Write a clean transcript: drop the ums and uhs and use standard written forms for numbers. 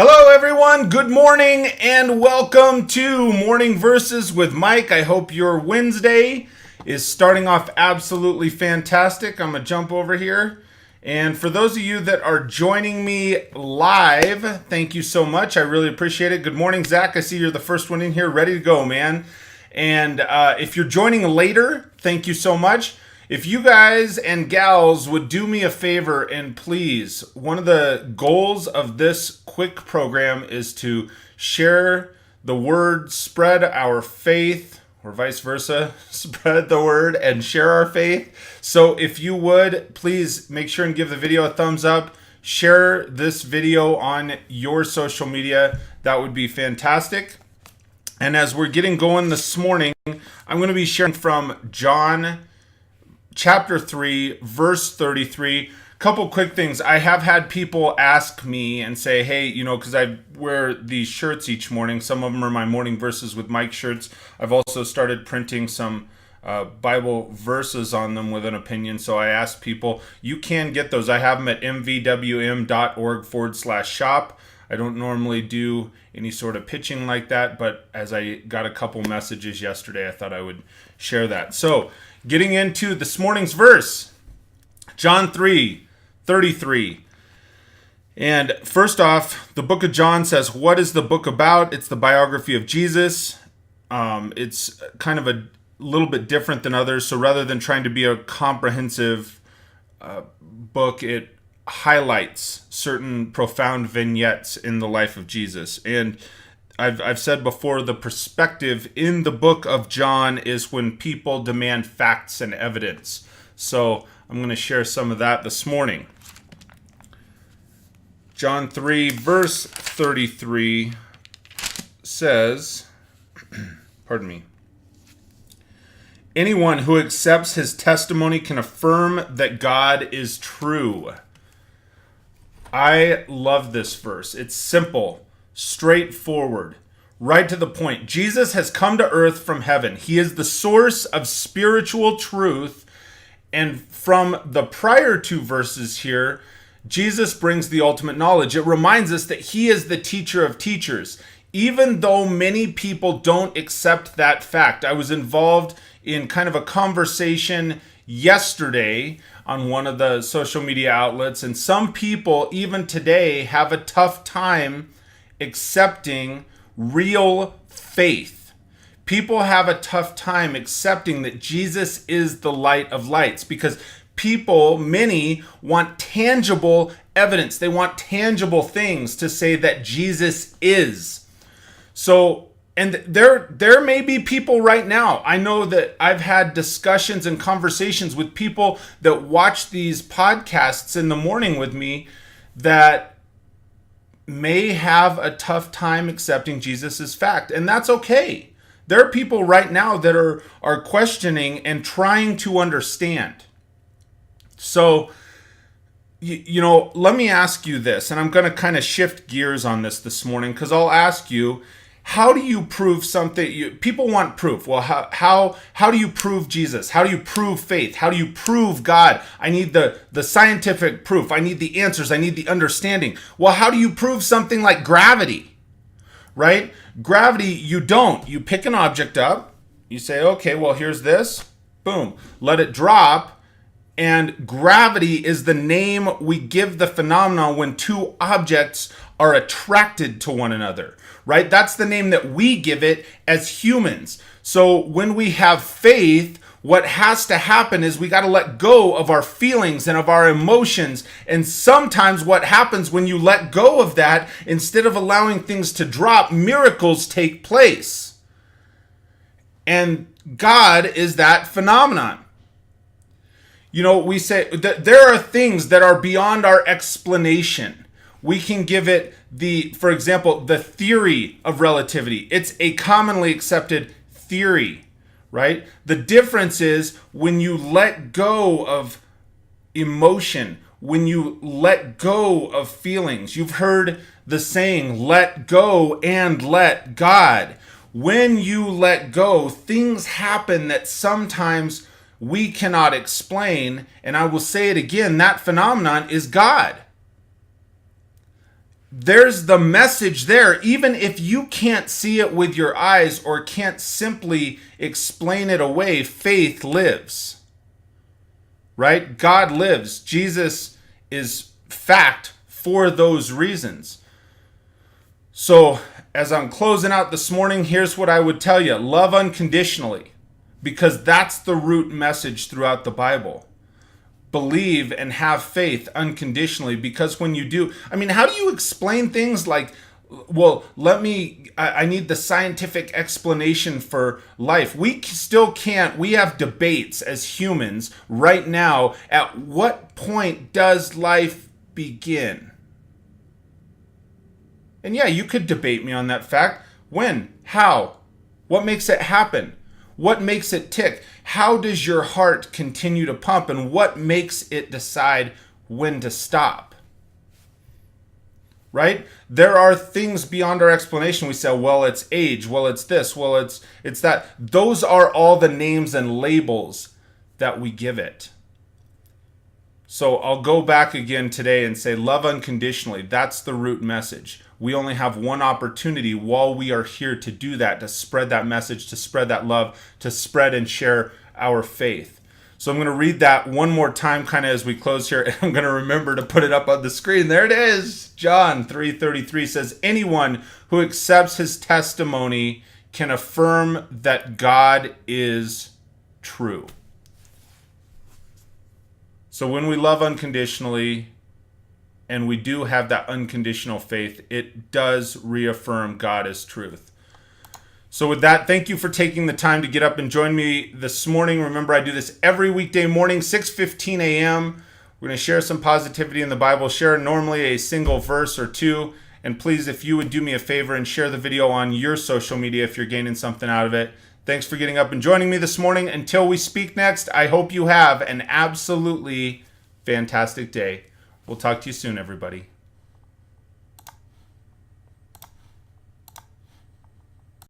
Hello everyone, good morning and welcome to Morning Verses with Mike. I hope your Wednesday is starting off absolutely fantastic. I'm going to jump over here. And for those of you that are joining me live, thank you so much. I really appreciate it. Good morning, Zach. I see you're the first one in here, ready to go, man. And if you're joining later, thank you so much. If you guys and gals would do me a favor and please, one of the goals of this quick program is to share the word, spread our faith, or vice versa, spread the word and share our faith. So if you would, please make sure and give the video a thumbs up, share this video on your social media. That would be fantastic. And as we're getting going this morning, I'm going to be sharing from John chapter 3, verse 33. Couple quick things. I have had people ask me and say, hey, because I wear these shirts each morning. Some of them are my Morning Verses with Mike shirts. I've also started printing some Bible verses on them with an opinion. So I asked people, you can get those. I have them at MVWM.org/shop. I don't normally do any sort of pitching like that, but as I got a couple messages yesterday, I thought I would share that. So, getting into this morning's verse, John 3:33. And first off, the book of John says, what is the book about? It's the biography of Jesus. It's kind of a little bit different than others. So rather than trying to be a comprehensive book, it highlights certain profound vignettes in the life of Jesus. And I've said before, the perspective in the book of John is when people demand facts and evidence. So I'm going to share some of that this morning. John 3, verse 33 says, pardon me, anyone who accepts his testimony can affirm that God is true. I love this verse. It's simple, straightforward, right to the point. Jesus has come to earth from heaven. He is the source of spiritual truth. And from the prior two verses here, Jesus brings the ultimate knowledge. It reminds us that he is the teacher of teachers, even though many people don't accept that fact. I was involved in kind of a conversation yesterday on one of the social media outlets, and some people even today have a tough time accepting real faith. People have a tough time accepting that Jesus is the light of lights because many want tangible evidence. They want tangible things to say that Jesus is. So, and there may be people right now. I know that I've had discussions and conversations with people that watch these podcasts in the morning with me that may have a tough time accepting Jesus as fact. And that's okay. There are people right now that are questioning and trying to understand. So, let me ask you this, and I'm going to kind of shift gears on this morning because I'll ask you, how do you prove something? People want proof. Well, how do you prove Jesus? How do you prove faith? How do you prove God? I need the scientific proof. I need the answers. I need the understanding. Well, how do you prove something like gravity? Right? Gravity, you don't. You pick an object up. You say, okay, well, here's this. Boom. Let it drop. And gravity is the name we give the phenomenon when two objects are attracted to one another, right? That's the name that we give it as humans. So when we have faith, what has to happen is we got to let go of our feelings and of our emotions. And sometimes what happens when you let go of that, instead of allowing things to drop, miracles take place. And God is that phenomenon. We say that there are things that are beyond our explanation. We can give it for example, the theory of relativity. It's a commonly accepted theory, right? The difference is when you let go of emotion, when you let go of feelings. You've heard the saying, let go and let God. When you let go, things happen that sometimes we cannot explain. And I will say it again, that phenomenon is God. there's the message there. Even if you can't see it with your eyes or can't simply explain it away, faith lives. Right? God lives. Jesus is fact for those reasons. So, as I'm closing out this morning, here's what I would tell you. Love unconditionally, because that's the root message throughout the Bible. Believe and have faith unconditionally, because when you do, I mean, how do you explain things like, well, I need the scientific explanation for life. We still can't, we have debates as humans right now. At what point does life begin? And yeah, you could debate me on that fact. When? How? What makes it happen? What makes it tick? How does your heart continue to pump? And what makes it decide when to stop? Right? There are things beyond our explanation. We say, well, it's age. Well, it's this. Well, it's that. Those are all the names and labels that we give it. So I'll go back again today and say, love unconditionally. That's the root message. We only have one opportunity while we are here to do that, to spread that message, to spread that love, to spread and share our faith. So I'm going to read that one more time kind of as we close here. And I'm going to remember to put it up on the screen. There it is. John 3:33 says, anyone who accepts his testimony can affirm that God is true. So when we love unconditionally, and we do have that unconditional faith, it does reaffirm God as truth. So with that, thank you for taking the time to get up and join me this morning. Remember, I do this every weekday morning, 6:15 a.m. We're going to share some positivity in the Bible, share normally a single verse or two. And please, if you would do me a favor and share the video on your social media if you're gaining something out of it. Thanks for getting up and joining me this morning. Until we speak next, I hope you have an absolutely fantastic day. We'll talk to you soon, everybody.